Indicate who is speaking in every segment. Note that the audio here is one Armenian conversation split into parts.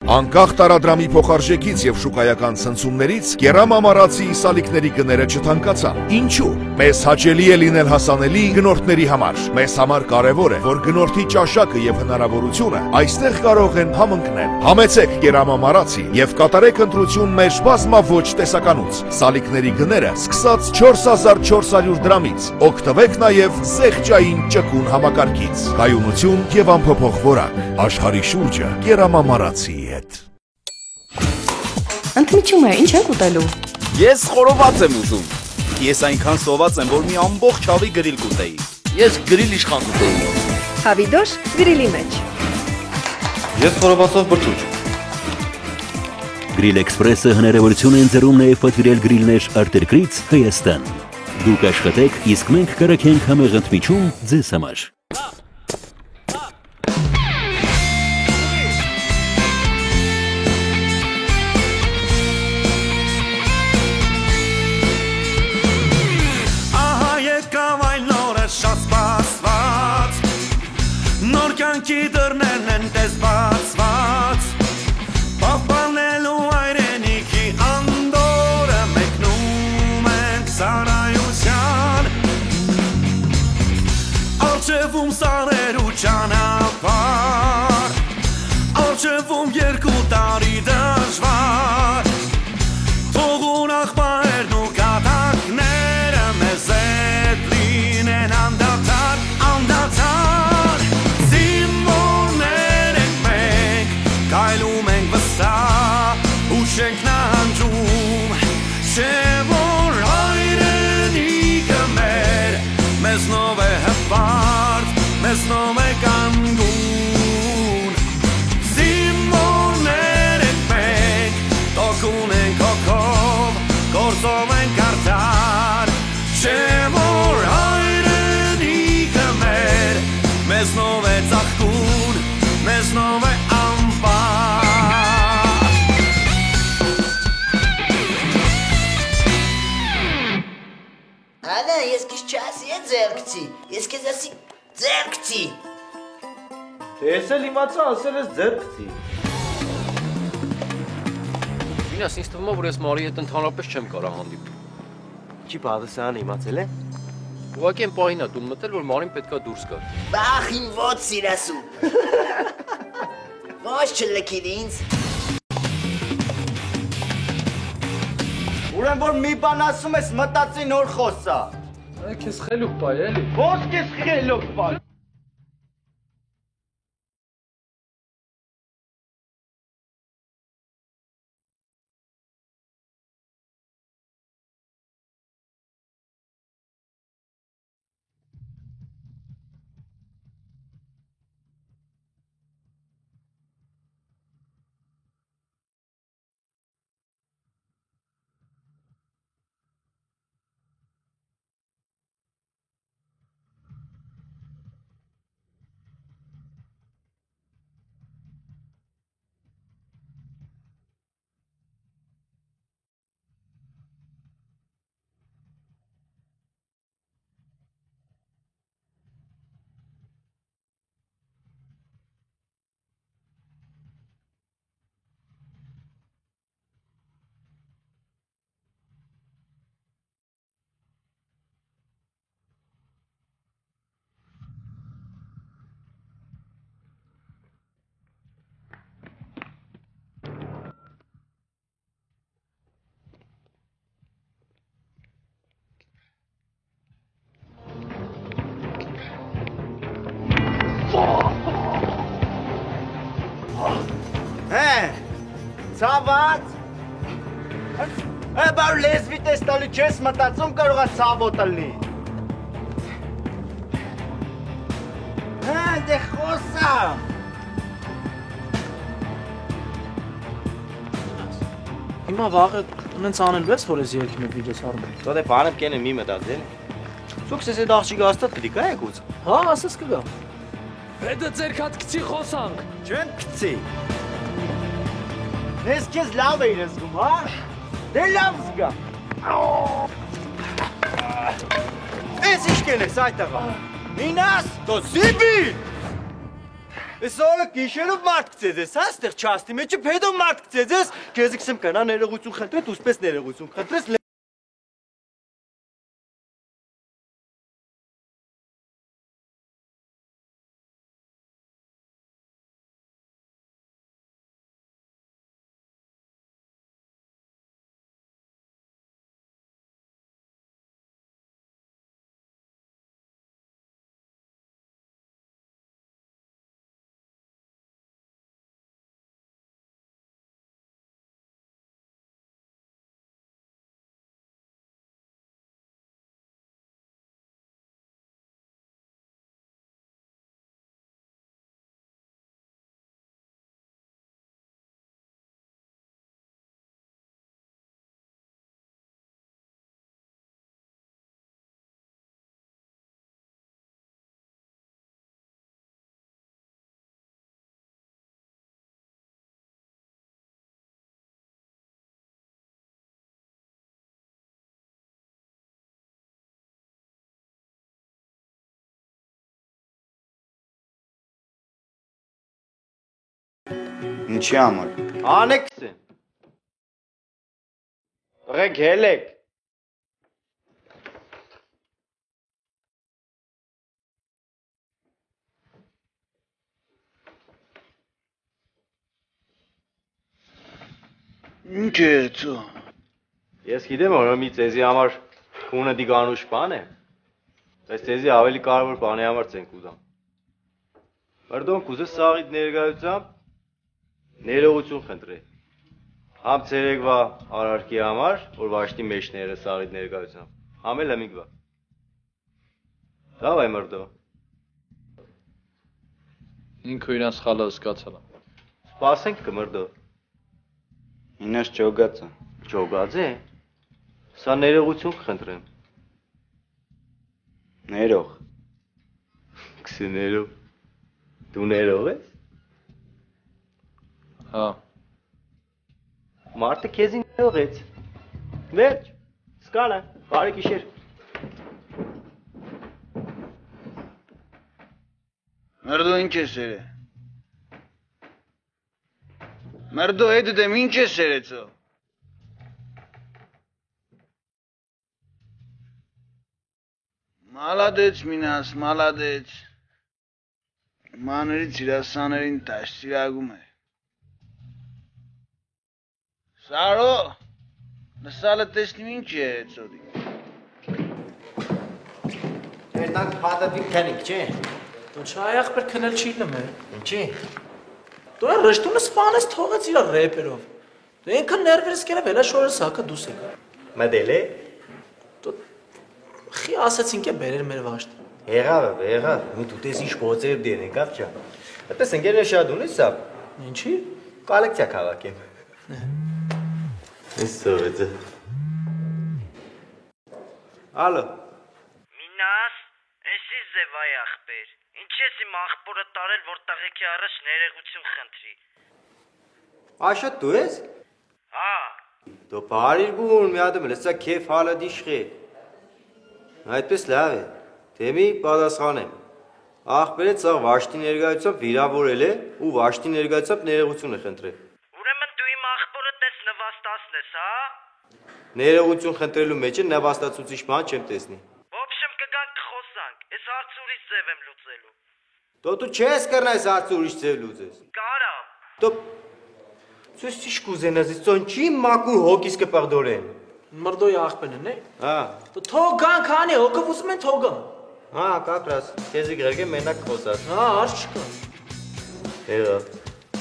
Speaker 1: Անկախ տարադրամի փոխարժեքից եւ շուկայական ցնցումներից կերամամարացի սալիկների գները չթանկացան։ Ինչու՞։ Մեզ հաճելի է լինել հասանելի գնորդների համար։ Մեզ համար կարևոր է, որ գնորդի ճաշակը եւ հնարավորությունը այստեղ կարող են համընկնել։ Համեցեք կերամամարացի եւ կատարեք ընտրություն մեր բազմաոճ տեսականուց։ Սալիկների գները սկսած 4400 դրամից։ Օգտվեք նաեւ զեղչային ճկուն համակարգից։ Կայունություն եւ անփոփոխ որակ։ Աշխարհի շուրջը կերամամարացի հետ։
Speaker 2: Ընդմիջում է, ինչ եք ուտելու։
Speaker 3: Ես խորոված եմ ուզում։ Ես այնքան սոված եմ, որ մի ամբողջ հավի գրիլ կուտեի։ Ես գրիլ իշխան կուտեի։
Speaker 2: Հավիդոշ գրիլի մեջ։
Speaker 3: Ես խորովածով բրդուճ։
Speaker 4: Գրիլ Էքսպրեսը հնարավորություն են ձեռում նաև պատվիրել գրիլներ արտերկրից Հայաստան։ Դուք աշխատեք, իսկ մենք կրակենք համեղ ընդմիջում ձեզ համար։
Speaker 5: Նոր կյանքի դռներն են տես բացված, պահպանելու հայրենիքի անդորը մեկնում ենք սարայության, առջևում սարեր ու ճանապարհ, առջևում 2 տարի դժվար, թողուն աղբայրն ու կատակները մեզ հետ լինեն անդադար, անդադար։ Կայլում ենք վստահ ու չենք նանջում, չէ որ հայրենիքը մեր, մեզնով է հպարտ, մեզնով է կանգուն, զինվորներ ենք մենք, տոկուն ենք հոգով, գործով ենք արդար, չէ որ հայրենիքը մեր, մեզնով է ծաղկուն, մեզնով է
Speaker 6: Անա, ես քիչ չասի է ձերքցի, ես քեզ ասի ձերքցի։
Speaker 3: Ես էլ իմացա, ասել ես ձերքցի։
Speaker 7: Ինաս, ինձ թվում է, որ ես Մարի հետ ընդհանրապես չեմ կարող հանդիպել։
Speaker 3: Չի բադասան իմացել է։
Speaker 7: Ուղղակի եմ պահին ա տուն մտել, որ Մարին պետքա դուրս գա։
Speaker 6: Բախին ոց սիրասու։ Ոչ չլքիր ինձ։
Speaker 3: Ուրեմն որ մի բան ասում ես մտածի նոր խոսա։
Speaker 7: Քեզ խելուկ բայ էլի։
Speaker 3: Ո՞ց քեզ խելուկ բայ։ Ցաված։ Բար լեզվի տեստալի չես մտածում կարող է ցավոտ լինի։ Դե խոսա։
Speaker 8: Հիմա վաղը նենց անելու ես, որ ես երկի մեկ վիդեոս արում։
Speaker 3: Դու դե բանը կենը մի մտածել։ Սուքս ես այդ աղջիկը հաստատ պիտի գա եկուց։
Speaker 8: Հա, ասես կգա։
Speaker 7: Հետը ձեր քացի խոսանք։
Speaker 3: Չեմ քցի։ Ես քեզ լավ էի զգում, հա։ Դե լավ զգա։ Ես ինչ կենես այդ աղա։ Մինաս, դո զիբի։
Speaker 9: Սորը գիշերով մարդ գծեզ, հա, ստեղ չաստի մեջը փեդով մարդ գծեզ, քեզ քսեմ կանա ներողություն խնդրես, ուսպես ներողություն խնդրես։
Speaker 10: Ինչի համար։
Speaker 9: Անեքսեն։ Տղեկ հելեք։
Speaker 10: Ինչ է ցո։
Speaker 9: Ես գիտեմ, որ մի ծեզի համար քունը դիգանուշ բան է։ Բայց ծեզի ավելի կարևոր բանի համար ցենք ուզամ։ Պարդոն, կուզես սաղիդ ներկայությամբ ներողություն խնդրե։ Համ ցերեկվա արարքի համար, որ վաշտի մեջները սաղիդ ներկայությամբ, համ էլ ամիգվա։ Լավ է մրդո։
Speaker 7: Ինքը իրան սխալը զգացել է։
Speaker 9: Սպասենք կմրդո։
Speaker 10: Ինձ ճոգած է։
Speaker 9: Ճոգած է։ Սա ներողություն կխնդրեմ։
Speaker 10: Ներող։
Speaker 9: Քսի ներող։ Դու ներող ես։
Speaker 7: Հա։
Speaker 9: Մարդը քեզին ներողեց։ Վերջ։ Սկալա, բարի գիշեր։
Speaker 10: Մերդո ինչ է սերը։ Մերդո հետ դեմ ինչ է սերեցո։ Մալադեց մինաս, մալադեց։ Մաներից իրասաներին տաշ սիրագում է։ Սարո, նսալը տեսնիմ ինչ է երեցոդի։
Speaker 9: Երտանք պատապիկ թենիք, չէ։
Speaker 8: Դու չայախ պեր քնել չի լմե։
Speaker 9: Ինչի։
Speaker 8: Դու այն ռշտունը սպանես թողեց իր ռեպերով։ Դու ինքն ներվերս կերավ էլա շորը սակը դուս եկա։
Speaker 9: Մդել է։
Speaker 8: Դու խի ասացինք է բերեր մեր վաշտ։
Speaker 9: Եղավ, դու տես ինչ փոցեր դեն եկավ չա։ Այդպես ընկերներ շատ ունես սա։
Speaker 8: Ինչի։
Speaker 9: Կոլեկցիա քաղաքեմ։ Էս սովետ։ Ալո։
Speaker 11: Մինաս, էսի զևայ ախպեր։ Ինչ ես իմ ախպորը տարել, որ տղեկի առաջ ներողություն խնդրի։
Speaker 9: Աշա դու ես։
Speaker 11: Հա։
Speaker 9: Դու բարիր գուն մի հատ լսա քեֆ հալա դիշխի։ Այդպես լավ է։ Դեմի պատասխանեմ։ Ախպերը ցավ վաշտի ներկայությամբ վիրավորել է ու վաշտի ներկայությամբ ներողություն է խնդրել։
Speaker 11: Ուրեմն դու իմ ախպորը տես նվաստացնես, հա։
Speaker 9: Ներողություն խնդրելու մեջ նվաստացուցիչ բան չեմ տեսնի։
Speaker 11: Ոբշեմ կգանք կխոսանք, ես հարցը ուրիշ ձև եմ լուծելու։
Speaker 9: Դու չես կրնա այս հարցը ուրիշ ձև լուծես։
Speaker 11: Կարամ։
Speaker 9: Դու Ցույց ճիշտ կուզենաս, ցոն չի մակու հոգիս կպարդորեն։
Speaker 8: Մրդոյի ախպենն է։
Speaker 9: Հա։
Speaker 8: Դու թողան քանի հոգով ուզում են թողան։
Speaker 9: Հա, կապրաս, քեզի գրգե մենակ խոսած։
Speaker 8: Հա, արջ չկա։
Speaker 9: Եղա,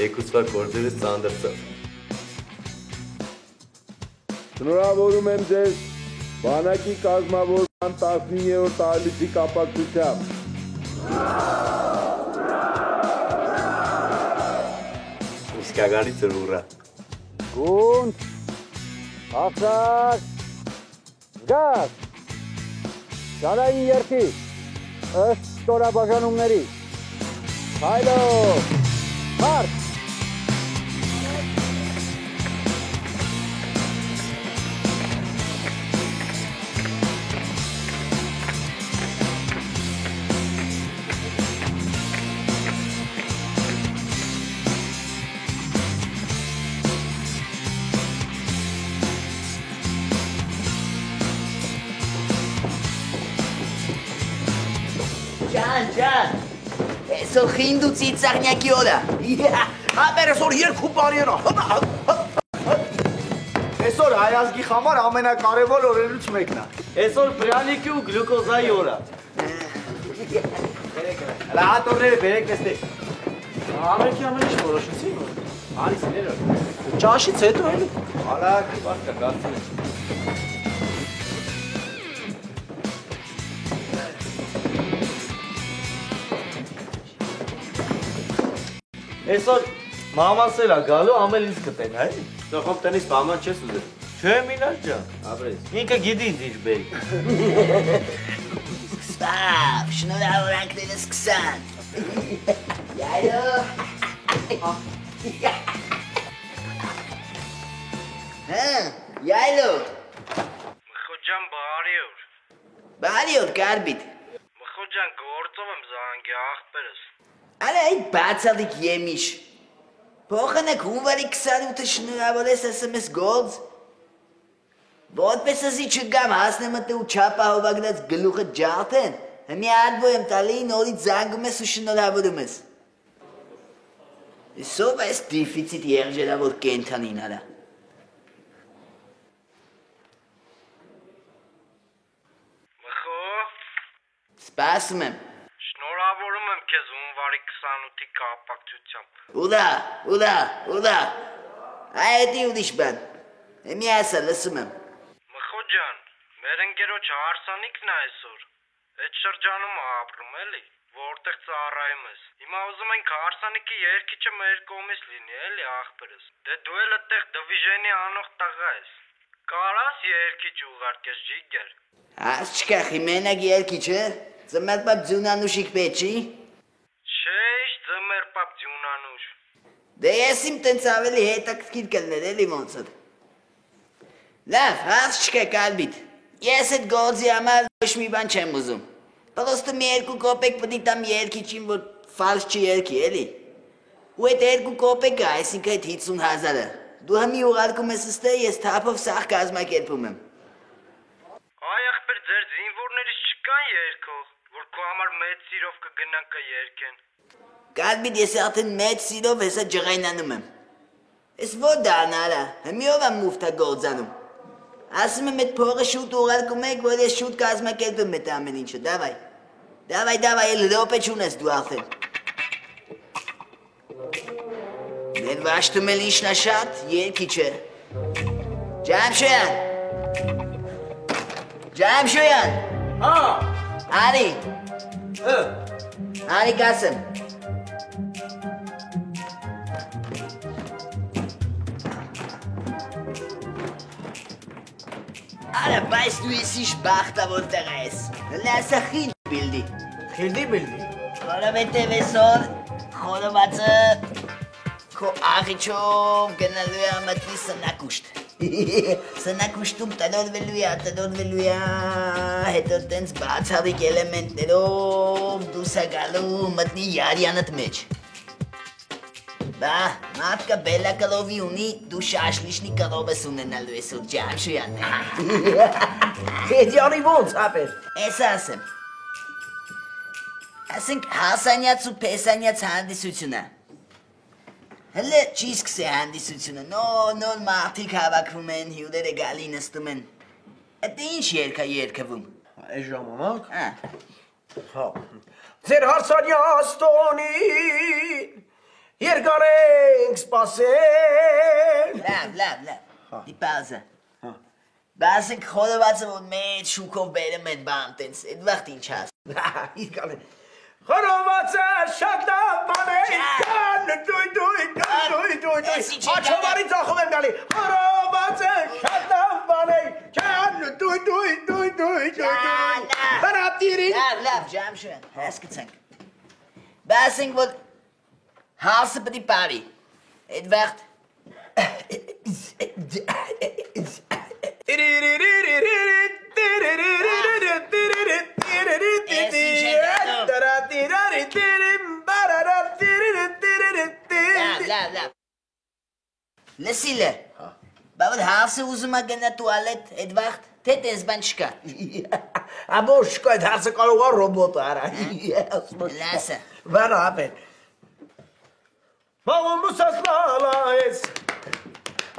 Speaker 9: եկուցվա գործերը ծանդրծա։
Speaker 12: Շնորհավորում եմ ձեզ բանակի կազմավորման 19-րդ տարելիցի կապակցությամբ։
Speaker 9: Իսկագանի ծրուրա։
Speaker 12: Գունդ, աղցակ, գազ, շարային երկի, ըստ ստորաբաժանումների, հայլով, հարդ,
Speaker 6: Ջան, այսօր խինդ ու ծիծաղնյակի օր է։
Speaker 8: Ապեր այսօր երկու բարի են։ Այսօր հայազգի համար ամենակարևոր օրերից մեկն է։
Speaker 9: Այսօր բրանիկի ու գլյուկոզայի օր է։ Հələ հատորները բերեք նստեք։
Speaker 8: Ամերիկի ամեն ինչ որոշեցի՞ն։
Speaker 9: Արիսներ օր։
Speaker 8: Ճաշից հետո էլի։
Speaker 9: Արագ, բարձր գացին։ Այսօր մամասել է գալու, ամեն ինձ կտեն, հայ։ Սոխով տնից բաման չես ուզել։ Չէ, Մինար ջան։ Ապրես։ Ինքը գիտի ինձ ինչ բերի։
Speaker 6: Սկսավ, շնորհավորանքները սկսան։ Յայլո։ Յայլո։
Speaker 11: Մխոջան բարի օր։
Speaker 6: Բարի օր, Կարբիտ։
Speaker 11: Մխոջան գործով եմ զանգի աղբերս։
Speaker 6: Արա այդ բացալիք եմիշ։ Փոխանակ հունվարի 28-ը շնորհավոր ես ասում ես գործ։ Որպես ասի չգամ հասնեմ ըտե ու չապահովագրած գլուխը ջարդեն։ Մի ադվո եմ տալի նորից զանգում ես ու շնորհավորում ես։ Սով այս դիֆիցիտ երջերավոր կենթանին արա։
Speaker 11: Մխո։
Speaker 6: Սպասում եմ։
Speaker 11: Շնորհավորում եմ քեզ հունվարի 28-ի կապակցությամբ։
Speaker 6: Ուրա։ Այդ ուրիշ բան։ Մի ասա լսում եմ։
Speaker 11: Մխո ջան, մեր ընկերոջ հարսանիքն է այսօր։ Այդ շրջանում ապրում էլի, որտեղ ծառայում ես։ Հիմա ուզում ենք հարսանիքի երկիչը մեր կողմից լինի, էլի աղբերս։ Դե դու էլ այդտեղ դիվիժենի անող տղա ես։ Կարաս երկիչ ուղարկես ջիգեր։
Speaker 6: Աս չկա խիմենակ երկիչը։ Ծմերպապ ձյունանուշիկ պետք չի։
Speaker 11: Չէ, ծմերպապ ձյունանուշ։
Speaker 6: Դե ես իմ տենց ավելի հետաքրքիր կլներ էլի ոնց որ։ Լավ, հաց չկա Կարբիտ։ Ես այդ գործի համար ոչ մի բան չեմ ուզում։ Պրոստը մի 2 կոպեկ պտի տամ երկիչին, որ ֆալշ չի երկի, էլի։ Ու այդ 2 կոպեկը, այսինքն այդ 50,000-ը, դու հմի ուղարկում ես ստե, ես թափով սաղ կազմակերպում եմ։
Speaker 11: Այ ախպեր, ձեր զինվորներից չկան երկող, որ քո համար մեծ սիրով կգնան կերկեն։
Speaker 6: Կարբիտ, ես արդեն մեծ սիրով հեսա ջղայնանում եմ։ Ես որ դանարա, հմիով եմ մուվտա գործանում։ Ասում եմ այդ փողը շուտ ուղարկում եք, որ ես շուտ կազմակերպեմ այդ ամեն ինչը, դավայ։ Դավայ, էլ ռոպե չունես դու արդեն։ Դեն վաշտում էլ ինչնա շատ, երկիչը։ Ջամշոյան։
Speaker 8: Հա։
Speaker 6: Արի։ Արի կասեմ։ Արա, բայց դու ես ինչ բախտավոր տղա ես։ Լասա խիլդ բիլդի։
Speaker 8: Խիլդի բիլդի։
Speaker 6: Որովհետև այսօր խորովածը քո աղիչով գնալու է մտնի սնակուշտ։ Սնակուշտում տնորվելու է, հետո տենց բացառիկ էլեմենտներով դուրս է գալու մտնի յարյանդ մեջ։ Բա, մարդկը բելա կլովի ունի, դու շաշլիշնի կլով ես ունենալու ես ու ջամշոյան։
Speaker 8: Հետյանի ոնց, ապեր։
Speaker 6: Ես ասեմ։ Ասենք հասանյաց ու պեսանյաց հանդիսությունը։ Հլը չի սկսե հանդիսությունը, նոր մարդիկ հավաքվում են, հյուրերը գալի նստում են։ Այդ ինչ երգ է երգվում։
Speaker 8: Այս ժամանակ։ Հա։ Ձեր հարսանյաց տոնին երկար ենք սպասել։
Speaker 6: Լավ, դիպազը։ Բասենք խորովածը որ մեծ շուկով բերում են բան տենց, այդ վաղտ ինչ հաս։
Speaker 8: Խորովածը շատ բան է, կան դույ, աչովարի ծախով եմ գալի, խորովածը շատ բան է, կան դույ, հրապտիրին։
Speaker 6: Լավ, ջամշոյան, հասկացանք։ Բասենք որ հասը պտի պարի, այդ վաղտ։ Լավ, լսիլը, բավդ հասը ուզում է գնա տուալետ այդ վաղտ, թե տես բան չկա։
Speaker 8: Ամոր չկա, այդ հարցը կարող է ռոբոտը արա։
Speaker 6: Լասը։
Speaker 8: Վանա ապեն։ Մաղում մուսած բալայես,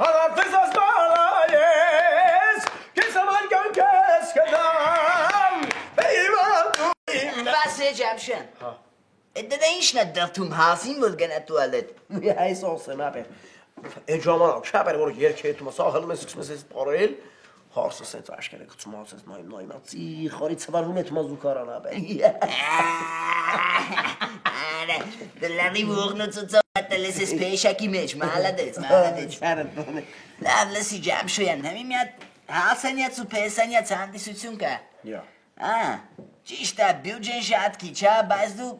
Speaker 8: աղարդես աս բալայես, կես ամար գանքես կդամ,
Speaker 6: Բաս է Ջամշան։ Դա ինչն է դրթում հասին, որ գնա տուալետ։
Speaker 8: Այս ոսեմ ապեն։ Այդ ժամանակ չապեր, որ երկի հետում ասա, հլում ես սկսում ես ես պարել, հարսը սենց աշկերը կծում ասես նայմացի, խարի ծվարվում է թմա զուկարան ապեն։
Speaker 6: Դլանի ողնոցոցով հատել ես ես պեշակի մեջ, մալադեց։ Լավ լսի Ջամշոյան, համի մի հատ հասանյաց ու պեսանյաց հանդիսություն կա։ Ճիշտ է, բյուջեն շատ քիչ է, բայց դու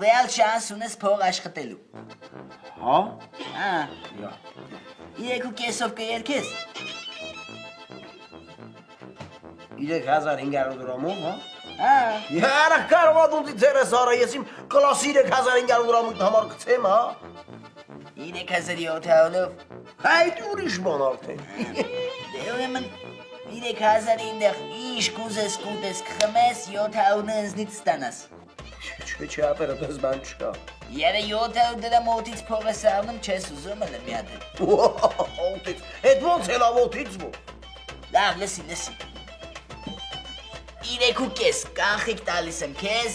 Speaker 6: ռեալ շանս ունես փող աշխատելու։
Speaker 8: Հա?
Speaker 6: 3.5-ով կերքես։
Speaker 8: 3500 դրամով, հա? Яра կարող ա դու ձերս արա, ես իմ կլասի 3500 դրամի համար կցեմ, հա?
Speaker 6: 3700-ով։
Speaker 8: Այդ ուրիշ բան արդեն։
Speaker 6: Դե ուրեմն 3000-ի ինձ ինչ կուզես կուտես կխմես 700-ը ինձնից ստանաս։
Speaker 8: Չէ, ապերը դες բան չկա։
Speaker 6: Եվ 700 դրամ օդից փող ես առնում, չես ուզում էլ մի հատ։
Speaker 8: Օդից, այդ ոնց էլ ավոտից ո։
Speaker 6: Լավ, լսի։ 3.5 կանխիկ տալիս եմ քեզ,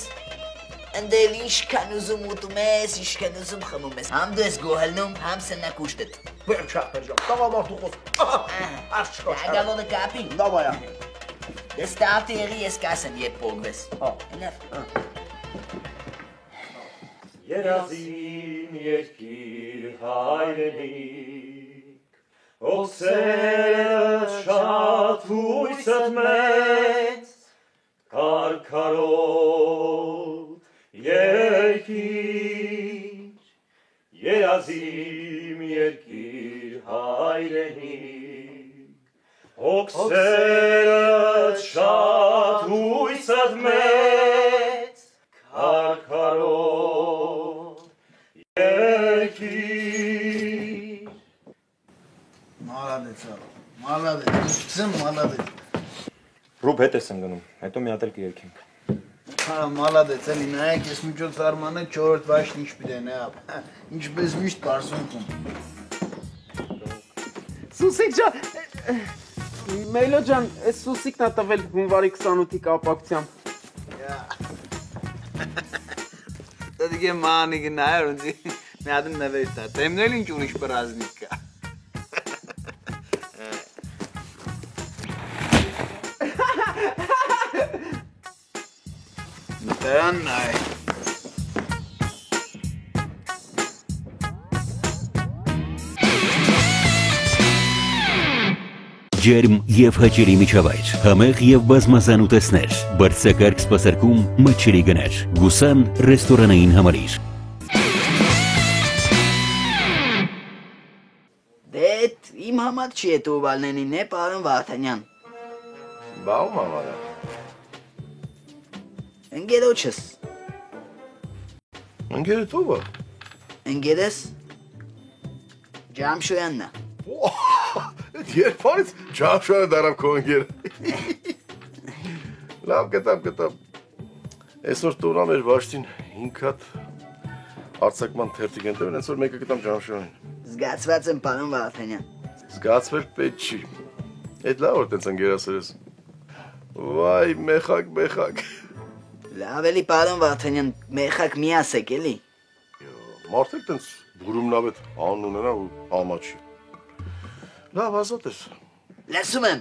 Speaker 6: ընդել ինչքան ուզում ուտում ես, ինչքան ուզում խմում ես, համ դու ես գոհլնում, համ սնակ ուշտդ։
Speaker 8: Վերջախ, տաղամարդու խոս, արջ չկա։
Speaker 6: Ագալոնը կապի։
Speaker 8: Լավ այա։
Speaker 6: Ես տավտի եղի ես կասեմ, եբ պոգվես։
Speaker 13: Երազին երկիր հայրենիք, ոսերս շատ հույսըտ մեծ, կարկարոտ երկիր, երազին երկիր հայրենիք, ոսերս շատ հույսըտ մեծ, կարկարոտ երկիր։
Speaker 10: Մալադեց, մալադեց։
Speaker 9: Ռուբ հետ ես ընգնում, հետո մի հատ էլ կերքենք։
Speaker 10: Հա, մալադեց, էլի նայեք, ես միջոց արմանը 4-րդ վաշն ինչ պիտեն է, ինչպես միշտ պարսունքում։
Speaker 14: Սուսիկ ջան, Մեյլո ջան, այս Սուսիկն է տվել հունվարի 28-ի կապակցությամբ։
Speaker 10: Դա դիգե մանի գնայր, ունձի մի հատն նվեր տա, տեմնել ինչ ուրիշ պրազնիկ կա։ Նտերան նայ։
Speaker 4: Ջերմ եւ հաճելի միջավայր, համեղ եւ բազմազան ուտեստներ, բարձրակարգ սպասարկում, մատչելի գներ, Գուսան ռեստորանային համալիր։
Speaker 6: Դե իմ համար չի է տուվալնենին է, պարոն Վարդանյան։
Speaker 15: Բաում համարը։
Speaker 6: Ընգերոչս։
Speaker 15: Ընգերը տուվը։
Speaker 6: Ընգերես Ջամշոյանն է։
Speaker 15: Երբանից Ջամշոյանը դարավ քո ընգերը։ Լավ գտամ։ Այսօր տունա մեր վաշտին 5 հատ արձակման թերթիկ են տվել, այսօր մեկը գտամ Ջամշոյին։
Speaker 6: Զգացված եմ, պարոն Վարդանյան։
Speaker 15: Զգացվել պետք չի։ Այդ լավ որ տենց ընգերասեր ես։ Վայ, մեխակ։
Speaker 6: Լավ էլի, պարոն Վարդանյան, մեխակ մի ասեք էլի։
Speaker 15: Մարդիկ տենց բուրումնավետ անուն ունենա ու ամաչի։ Լավ, ազատ ես։
Speaker 6: Լսում եմ։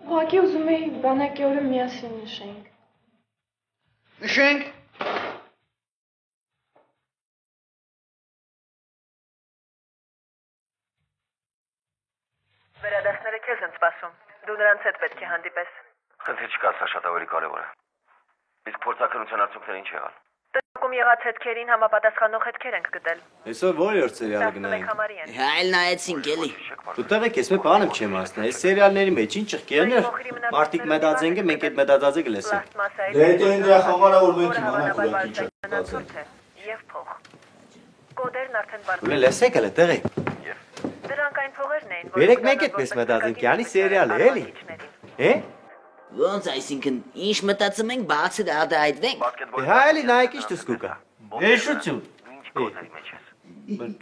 Speaker 16: Ուղղակի ուզում էի բանակի օրը միասին նշենք։
Speaker 10: Նշենք։
Speaker 17: Վերադասները քեզ են սպասում։ Դու նրանց հետ պետք է հանդիպես։
Speaker 18: Խնդիր չկա, սա շատ ավելի կարևոր է։ Իսկ փորձակնության արդյունքները ինչ եղան։
Speaker 17: Ակում եղած հետքերին համապատասխանող հետքեր ենք գտել։
Speaker 9: Այսօր ո՞ր երբ սերիալը գնային։
Speaker 6: Հայլ նայեցինք էլի։
Speaker 9: Դուտեղ եք, ես մի բան եմ չեմ ասնա, այս սերիալների մեջ ինչ ճղկերներ, մարդիկ մետածեն մենք այդ մետածածը կլեսենք։
Speaker 15: Դե հետո ինձ խաղարա որ մենք իմանանք որ ինչ է բացել։
Speaker 17: Եվ փող։ Կոդերն արդեն բարձր։
Speaker 9: Ուրեմն լսեք հələ տեղի։
Speaker 17: Դրանք այն փողերն էին,
Speaker 9: Երեք մենք այդպես մետածենք, յանի սերիալ է, էլի։
Speaker 6: Ոնց այսինքն ինչ մտածում ենք բացը արտահայտվենք։
Speaker 9: Հա էլի նայեք ինչ դսկուկա։
Speaker 18: Հեշություն։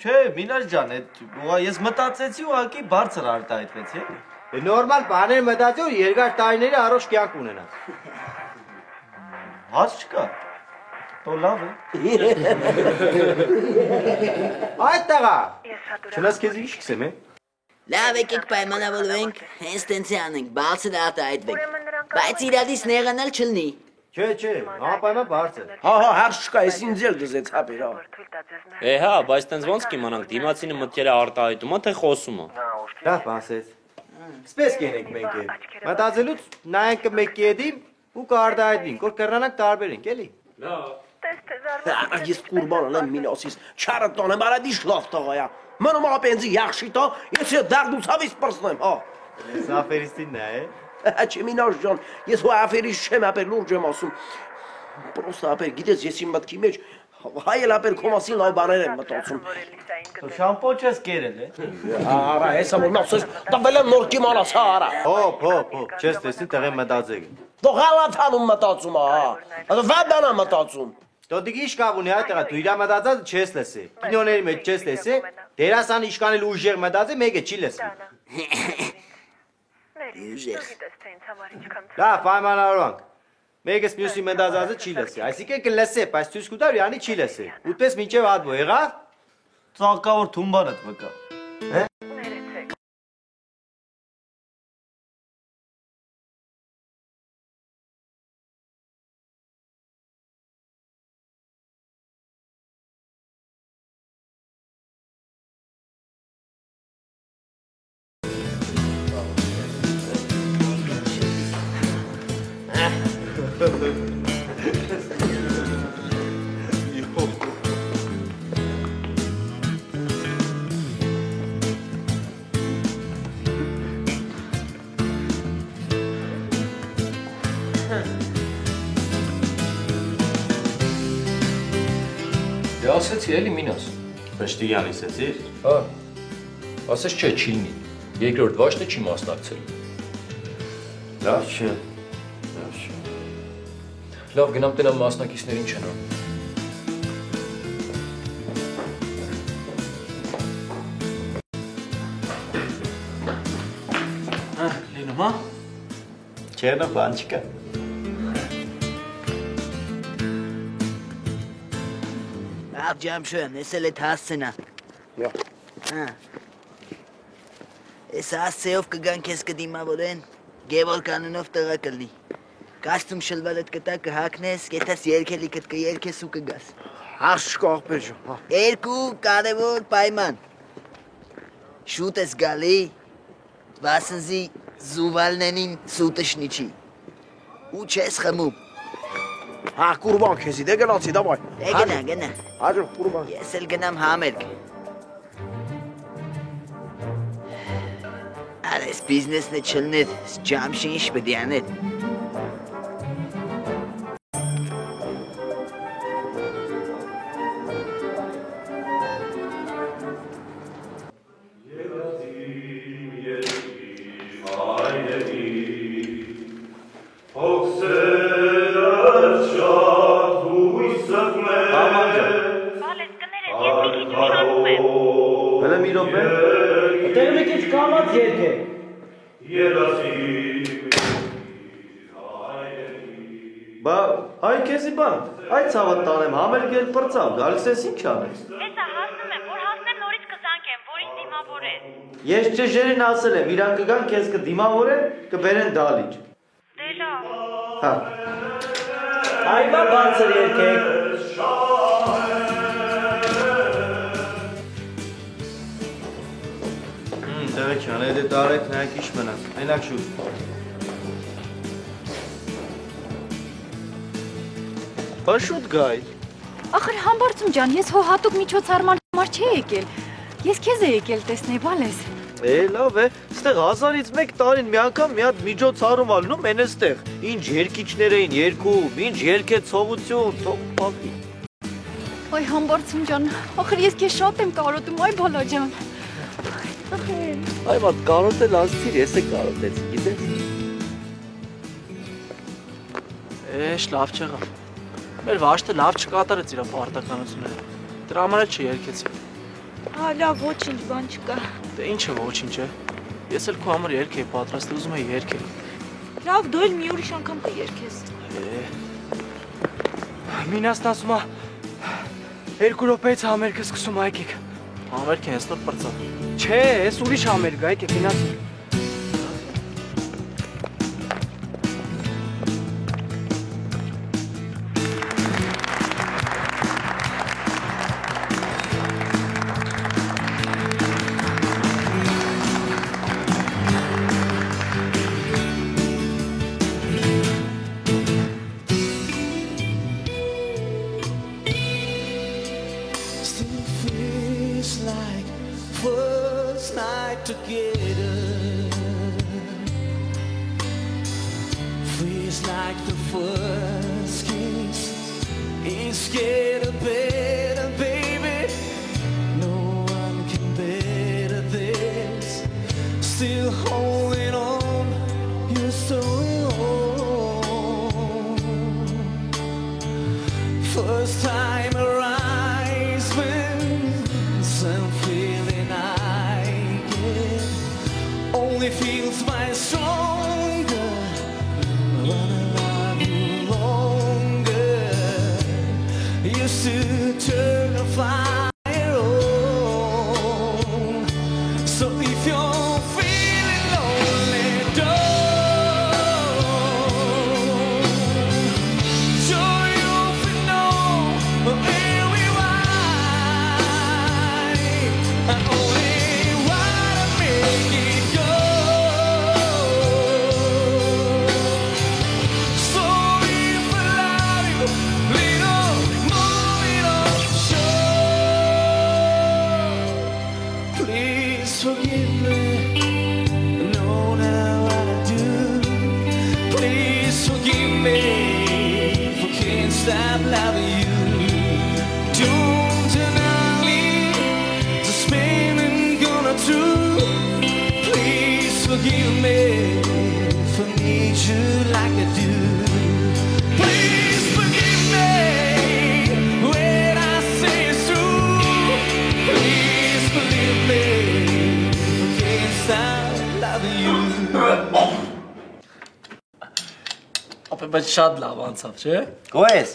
Speaker 18: Չէ, Մինաս ջան, ես մտածեցի ուղղակի բարձր արտահայտվեցի։
Speaker 9: Նորմալ բաներ մտածի որ երկար տարիների առողջ կյանք ունենան։
Speaker 18: Հաց չկա։ Դու լավ է։
Speaker 9: Այդ տղա։ Չնայած քեզ ինչ կսեմ է։
Speaker 6: Լավ եկեք պայմանավորվենք, հենց տենցի անենք, բացը արտահայտվենք։ Բայց իրադից նեղանալ չլնի։
Speaker 9: Չէ, անպայման բարձր։
Speaker 8: Հա, հարց չկա, ես ինձ էլ դզեց հապեր, հա։
Speaker 19: Հա, բայց տենց ոնց կիմանանք դիմացինը մտքերը արտահայտում է թե խոսում է։
Speaker 9: Լավ ասեց։ Սպես կենենք մենք է։ Մտածելուց նայենք մեկ կեդիմ ու կարտահայտվենք, որ կռնանանք տարբերենք, էլի։
Speaker 18: Լավ։
Speaker 8: Ես կուրբան եմ Մինասից, չարը տոնեմ, արադիշ լավ տղայա։ Մնում ապենձի յախշի տա, ես դարդուցավից պրսնեմ, հա։
Speaker 9: Ես աֆերիստինն է։
Speaker 8: Չէ Մինաս ջան, ես հո աֆերիստ չեմ, ապեր լուրջ եմ ասում։ Պրոստը ապեր, գիտես, ես իմ մտքի մեջ հայել ապեր քո մասին լավ բաներ եմ մտածում։
Speaker 18: Շամպո չես կերել է։
Speaker 8: Արա, հեսա որ նացես, տվել եմ նոր կիմանաս, հա, արա։
Speaker 9: Հոп, չես տեսնի տեղեն մտածեք։
Speaker 8: Դու հալաթանում մտածում, հա։ Վադանա մտածում։
Speaker 9: Դու դիգի ինչ կապ ունի այդ տղա, դու իրա մտածած չես լսի։ Կինոների մեջ չես լսի, դերասան իշքան էլ ուժեղ մտածի, մեկը չի լսի։ Լավ, պայմանավորվանք։ Մեկս մյուսի մտածածը չի լսի, այսինքն կլսի, բայց ցույց կտար յանի չի լսի։ Ուտես մինչև հատվո եղավ։
Speaker 18: Ծաղկավոր թումբանդ վկա։
Speaker 7: Դե ասեցի էլի Մինաս։
Speaker 9: Պշտիյան իսեցիր։
Speaker 7: Հա։ Ասես չէ, չի լինի։ Երկրորդ վաշտը չի մասնակցել։
Speaker 9: Լավ չէ։
Speaker 7: Լավ, գնամ տնամ մասնակիցներին չեն անում։
Speaker 18: Լինում, հա։
Speaker 9: Չերնը բան չկա։
Speaker 6: Լավ ջամշեն, ես էլ էդ հասցենա։ Հա։ Ես հասցեով կգան քեզ կդիմավորեն, Գևորգ անունով տղա կլնի։ Կաստում շլվարդ կտա կհակնես, կետաս երկելիքդ կերքես ու կգաս։
Speaker 8: Հարց չկա աղբեր ջան, հա։
Speaker 6: Երկու կարևոր պայման։ Շուտ ես գալի, վասնզի զուվալնենին սուտը շնիչի։ Ու չես խմում։
Speaker 8: Հա, կուրբան քեզի, դե գնացի, դավայ։
Speaker 6: Դե գնա։
Speaker 8: Հաջող կուրբան։
Speaker 6: Ես էլ գնամ համերգ։ Արես բիզնեսն է չլներ, ջամշի ինչ պետք է անել։
Speaker 9: Հələ մի րոպե։
Speaker 12: Դեր մի քիչ կամած երգե։
Speaker 9: Բա, հայ քեզի բան, այդ ցավը տանեմ, համերգ էլ պրծավ, գալիս ես ինչ անես։
Speaker 20: Հեսա հասնում եմ, որ հասնեմ նորից կզանգեմ, որին դիմավորեն։
Speaker 9: Ես ճշերին ասել եմ, իրանք կգան քեզ կդիմավորեն, կբերեն դալիճ։
Speaker 20: Դե լավ։
Speaker 9: Հա։
Speaker 12: Այմա բարձր երգեք։
Speaker 9: Տեղեքյան, այդ է տարեք նայք ինչ մնաց, այնակ շուտ։ Բա շուտ գայ։
Speaker 21: Ախր Համբարձում ջան, ես հո հատուկ միջոցառման համար չի եկել։ Ես քեզ է եկել տեսնել, բալես։
Speaker 18: Լավ է, ստեղ 1000-ից 1 տարին մի անգամ մի հատ միջոցառում ալնում են այստեղ։ Ինչ երկիչներ էին երկում, ինչ երկեցողություն, թող փակի։
Speaker 21: Այ Համբարձում ջան, ախր ես քեզ շատ եմ կարոտում, այ բալա ջան։
Speaker 18: Այ մատ կարոտել ասցիր, ես է կարոտեցի, գիտես։
Speaker 14: Էշ, լավ չեղավ։ Մեր վաշտը լավ չկատարեց իր պարտականությունները։ Դրա համար էլ չերկեցի։
Speaker 21: Լավ, ոչինչ, բան չկա։
Speaker 14: Դե ինչը ոչինչ է։ Ես էլ քո համար երգ էի պատրաստել, ուզում եի երգել։
Speaker 21: Լավ, դու էլ մի ուրիշ անգամ կերգես։
Speaker 14: Մինասն ասում է 2 րոպեից համերգը սկսում այկիկ։ Համերգ է հենց նոր պրծավ։ Չէ, ես ուրիշ համերգ, այկիկ, մինաս։ Բայց շատ լավ անցավ, չէ՞։
Speaker 18: Գոհես։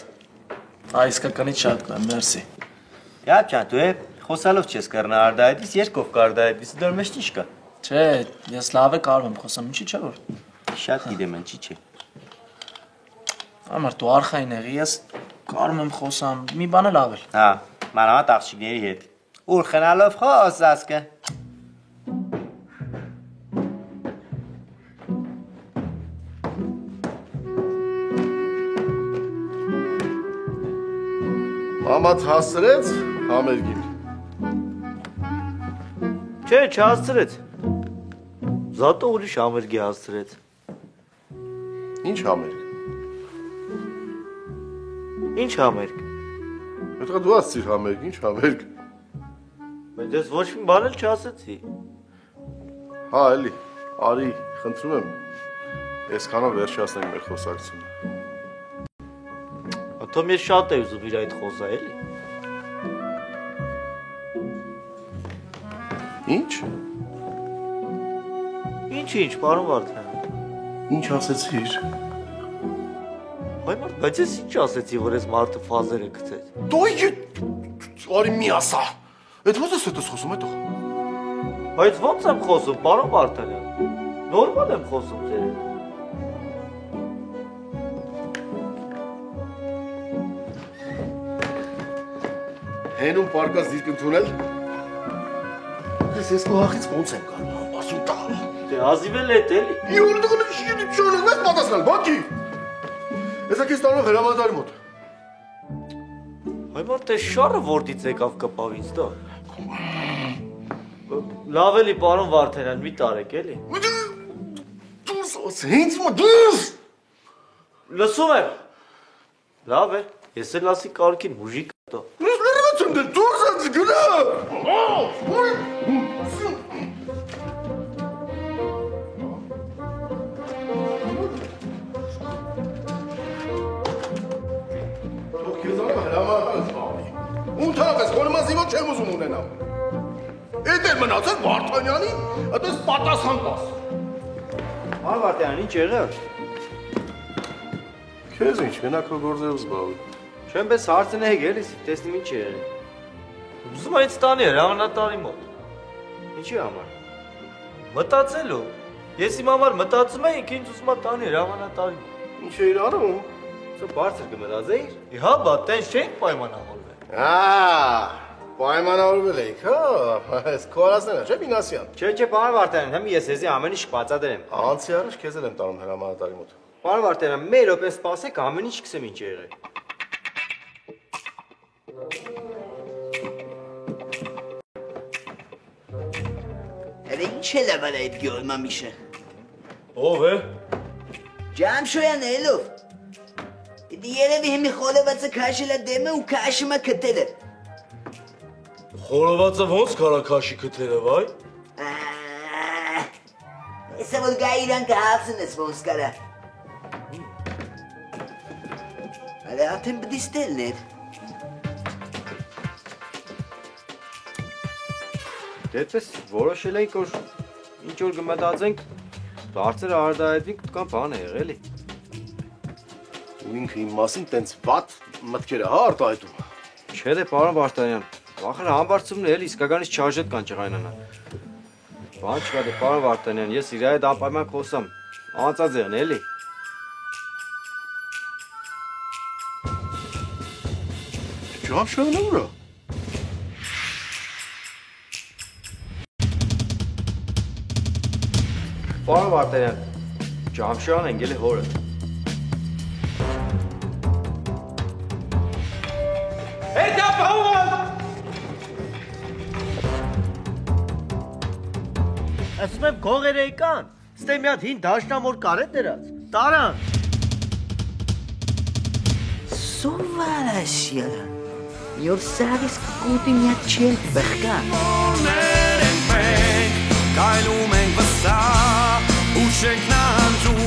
Speaker 14: Այս կականից շատ լավ, մերսի։
Speaker 18: Յապ ջան, դու խոսալով չես կռնա արդայից, երկով կարդայից, դեռ մեջ ինչ կա։
Speaker 14: Չէ, ես լավ է կարող եմ խոսամ, ինչի՞ չէ որ։
Speaker 18: Շատ գիտեմ, ինչի՞ չէ։
Speaker 14: Ամար դու արխային եղի, ես կարող եմ խոսամ, մի բանը լավ էլ։
Speaker 18: Հա, մանավանդ աղջիկների հետ։ Ուր խնալով խոս ասկը։
Speaker 15: Մամադ հասցրեց համերգին։
Speaker 18: Չէ, չհասցրեց։ Զատո ուրիշ համերգի հասցրեց։
Speaker 15: Ինչ համերգ։
Speaker 18: Ինչ համերգ։
Speaker 15: Պետք է դու ասցիր համերգ, ինչ համերգ։
Speaker 18: Բայց ես ոչ մի բան էլ չասեցի։
Speaker 15: Հա, էլի, արի, խնդրում եմ։ Այսքանով վերջացնենք մեր խոսակցությունը։
Speaker 18: Աթո մեր շատ է ուզում իր այդ խոսա, էլի։
Speaker 15: Ինչ։
Speaker 18: Ինչ, պարոն Վարդան։
Speaker 15: Ինչ ասեցիր։
Speaker 18: Այ մարդ, բայց ես ինչ ասեցի, որ ես մարդը ֆազեր է գցեց։
Speaker 15: Դու արի մի ասա։ Այդ ո՞նց ես այդպես խոսում այդտեղ։
Speaker 18: Բայց ո՞նց եմ խոսում, պարոն Վարդանյան։ Նորմալ եմ խոսում ձեր հետ։
Speaker 15: Հենում պարկած դիրք ընդունել։ Ես կողախից ոնց եմ կարող, ասում տալ։
Speaker 18: Դե ազիվել էդ էլի։
Speaker 15: Յուր դուք չունեմ, ես պատասխան, բակի։ Ես ակես տարով հրավանդարի մոտ։
Speaker 18: Այմա թե շարը որտից եկավ կպավ ինձ դա։ Լավ էլի պարոն Վարդանյան, մի տարեք էլի։
Speaker 15: Դուրս հենց մա դուրս։
Speaker 18: Լսում եմ։ Լավ է, ես էլ ասի կարքին մուժիկ դա։
Speaker 15: Լրացում դե դուրս ես գնա։ Ունթավես, որ մասի ոչ չեմ ուզում ունենալ։ Էդ էր մնացել Վարդանյանին, այդպես պատասխան տաս։
Speaker 18: Պարոն Վարդանյան, ինչ եղավ։
Speaker 15: Քեզ ինչ, մենակ քո գործերով զբաղվում։
Speaker 18: Չեմ պես հարցնեհեք էլի, տեսնեմ ինչ եղել։ Ուզում եմ ինձ տանի հրամանատարի մոտ։ Ինչի համար։ Մտածելու։ Ես իմ համար մտածում եմ, ինձ ուզում եմ տանի հրամանատարի մոտ։
Speaker 15: Ինչ էիր անում։
Speaker 18: Սա բարձր կմտածեիր։ Իհա, բա տենց չենք պայմանավորվել։
Speaker 15: Պայմանավորվել էիք, հա։ Այս քո արածներն չէ Մինասյան։
Speaker 18: Չէ, պարոն Վարդանյան, համ ես էզի ամեն ինչ բացատրեմ։
Speaker 15: Անցի առաջ քեզ էլ եմ տանում հրամանատարի մոտ։
Speaker 18: Պարոն Վարդանյան, մեր րոպե սպասեք, ամեն ինչ կսեմ ինչ եղել։
Speaker 6: Հələ ինչ էլ է վրա այդ գյորմա միշը։
Speaker 18: Ով է։
Speaker 6: Ջամշոյան էլով։ Իդի երևի հիմի խորովածը քաշել է դեմը ու քաշում է քթերը։
Speaker 18: Խորովածը ոնց կարա քաշի քթերը, վայ։
Speaker 6: Հեսա որ գա իրան կհացնես ոնց կարա։ Հələ ատեն բդիստելն էր։
Speaker 18: Դեպս որոշել ենք, որ ինչ որ գմտածենք, բարձր արդայեցինք կան բան է եղել է։
Speaker 15: Ու ինքը իմ մասին տենց վատ մտքեր է հա արտահայտում։
Speaker 18: Չէ դե պարոն Վարդանյան, վախր համբարձումն էլ իսկականից չարժետ կան ճղայնանալ։ Բան չկա դե պարոն Վարդանյան, ես իր հետ անպայման խոսամ, անցածեղն էլի։
Speaker 15: Ջամշյանը ուրա։
Speaker 18: Պարոն Վարդանյան, Ջամշյանն ընկել է հորը։
Speaker 13: Հետա պահուղան։
Speaker 18: Ասում եմ գողերը եկան, ստե մի հատ հին դաշնամոր կար է դրած, տարան։
Speaker 6: Սովարաշյալը, մի որ սավիս կուտի մի հատ չել բխկան։
Speaker 5: Կայլում ենք վստահ ու չենք նանջում